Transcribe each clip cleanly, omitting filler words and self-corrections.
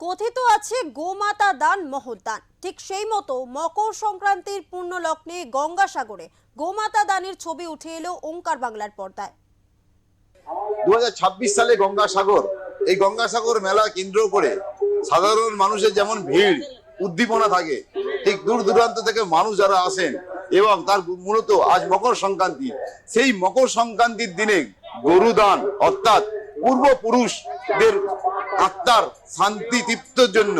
কথিত আছে গোমাতা দান মহৎ দান, ঠিক সেই মতো মকর সংক্রান্তির পূর্ণ লগ্নে গঙ্গাসাগরে গোমাতা দানের ছবি উঠে এলো ওঙ্কার বাংলার পর্দায়। 2026 সালে গঙ্গাসাগর, এই গঙ্গাসাগর মেলা কেন্দ্র করে সাধারণ মানুষের যেমন ভিড় উদ্দীপনা থাকে, ঠিক দূর দূরান্ত থেকে মানুষ যারা আসেন এবং তার মূলত আজ মকর সংক্রান্তি, সেই মকর সংক্রান্তির দিনে গরু দান অর্থাৎ পূর্বপুরুষদের আত্মার শান্তি তৃপ্তির জন্য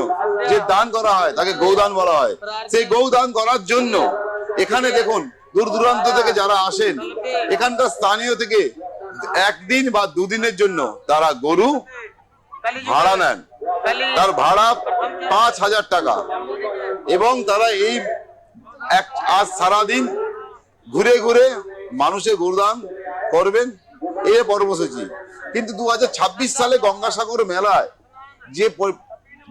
যে দান করা হয় তাকে গৌদান বলা হয়। সেই গৌদান করার জন্য এখানে দেখুন দূর দূরান্ত থেকে যারা আসেন, এখানকার স্থানীয় থেকে একদিন বা দুদিনের জন্য তারা গরু ভাড়া নেন, তার ভাড়া 5,000 টাকা, এবং তারা এই আজ সারাদিন ঘুরে ঘুরে মানুষের গরুদান করবেন, এই কর্মসূচি। কিন্তু 2026 সালে গঙ্গাসাগর মেলায় যে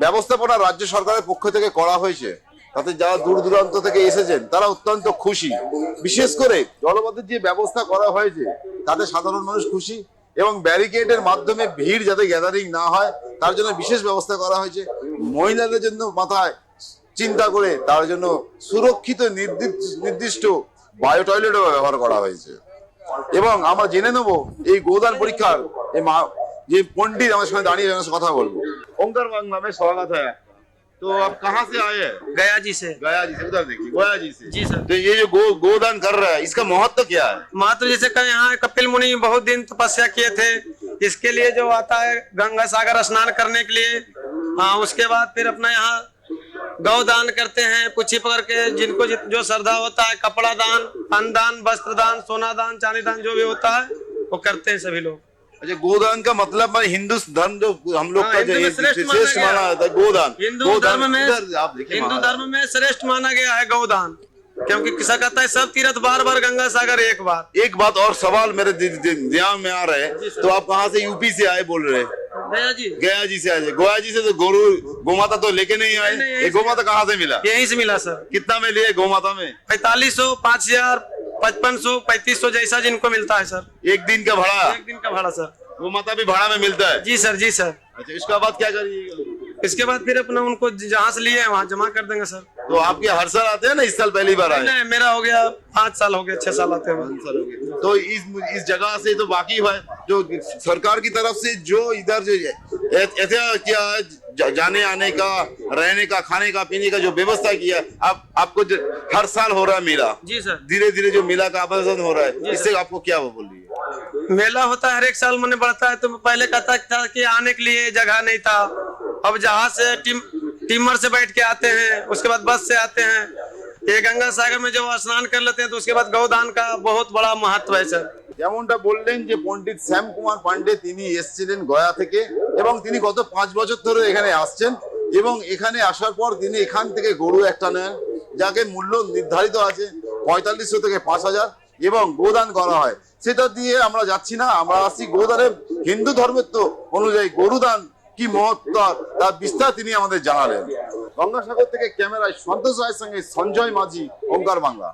ব্যবস্থাপনা রাজ্য সরকারের পক্ষ থেকে করা হয়েছে, তাতে যারা দূর দূরান্ত থেকে এসেছেন তারা অত্যন্ত খুশি। বিশেষ করে জলপথের যে ব্যবস্থা করা হয়েছে তাতে সাধারণ মানুষ খুশি, এবং ব্যারিকেডের মাধ্যমে ভিড় যাতে গ্যাদারিং না হয় তার জন্য বিশেষ ব্যবস্থা করা হয়েছে। মহিলাদের জন্য মাথায় চিন্তা করে তার জন্য সুরক্ষিত নির্দিষ্ট বায়ো টয়লেটও ব্যবহার করা হয়েছে। এবং আমরা জেনে নেব এই গোদান পরীক্ষার যে পণ্ডিত আমার সঙ্গে দাঁড়িয়ে কথা বলবো। ओंकार बांग्ला में स्वागत है। तो आप कहाँ से आए हैं? गया जी से। गया जी से, उधर देखिए, गया जी से। जी सर। तो ये जो गोदान कर रहा है, इसका महत्व क्या है? महत्व जैसे कल यहाँ कपिल मुनि बहुत दिन तपस्या किए थे, इसके लिए जो आता है गंगा सागर स्नान करने के लिए, उसके बाद फिर अपना यहाँ गौ दान करते हैं, पुच्छी पकड़ के जिनको जो श्रद्धा होता है, कपड़ा दान, अन्न दान, वस्त्र दान, सोना दान, चांदी दान जो भी होता है वो करते हैं सभी लोग। अच्छा, गोदान का मतलब हिंदू धर्म जो हम लोग का श्रेष्ठ माना जाता है गोदान। हिंदू धर्म में श्रेष्ठ माना गया है गौदान, क्योंकि किसा कहता है सब तीर्थ बार बार गंगा सागर एक बार। एक बात और सवाल मेरे ध्यान में आ रहा है, तो आप कहाँ से यूपी से आए बोल रहे हैं? गया जी। गया जी से आए। गोया जी से तो गोमाता तो लेके नहीं आए, ये गोमाता कहाँ से मिला? यहीं से मिला सर। कितना में लिए गोमाता में? 4500, 5000, 5500, 3500 जैसा जिनको मिलता है सर। एक दिन का भाड़ा? एक दिन का भाड़ा सर। गोमाता भी भाड़ा में मिलता है? जी सर, जी सर। अच्छा, इसका बाद क्या करिएगा? इसके बाद फिर अपना उनको जहाँ से लिए वहाँ जमा कर देंगे सर। तो आपके हर साल आते हैं ना, इस साल पहली बार आए? नहीं, मेरा हो गया 5 साल हो गया, 6 साल आते हैं। 5 साल हो गए। तो इस जगह से तो बाकी है जो सरकार की तरफ से जो इधर जो ऐसा किया है, जाने आने का, रहने का, खाने का, पीने का जो व्यवस्था किया, आपको हर साल हो रहा है मेला? जी सर। धीरे धीरे जो मेला का आयोजन हो रहा है, इससे आपको क्या वो बोल रही है? मेला होता है हर एक साल मैंने बढ़ता है, तो पहले कहता था कि आने के लिए जगह नहीं था, अब जहाँ से टीमर से बैठ के आते हैं, उसके बाद बस से आते हैं, ये गंगा सागर में जब स्नान कर लेते हैं तो उसके बाद गौदान का बहुत बड़ा महत्व है सर। যেমনটা বললেন যে পণ্ডিত শ্যাম কুমার পান্ডে তিনি এসেছিলেন গয়া থেকে, এবং তিনি গত 5 বছর ধরে এখানে আসছেন, এবং এখানে আসার পর তিনি এখান থেকে গরু একটা নেন, যাকে মূল্য নির্ধারিত আছে 4500 থেকে 5000, এবং গোদান করা হয়। সেটা দিয়ে আমরা যাচ্ছি না, আমরা আসছি গোদানের হিন্দু ধর্মের তো অনুযায়ী গরুদান কি মহত্ব তার বিস্তার তিনি আমাদের জানালেন। গঙ্গাসাগর থেকে ক্যামেরায় সন্তোষ রায়ের সঙ্গে সঞ্জয় মাঝি, ওঙ্কার বাংলা।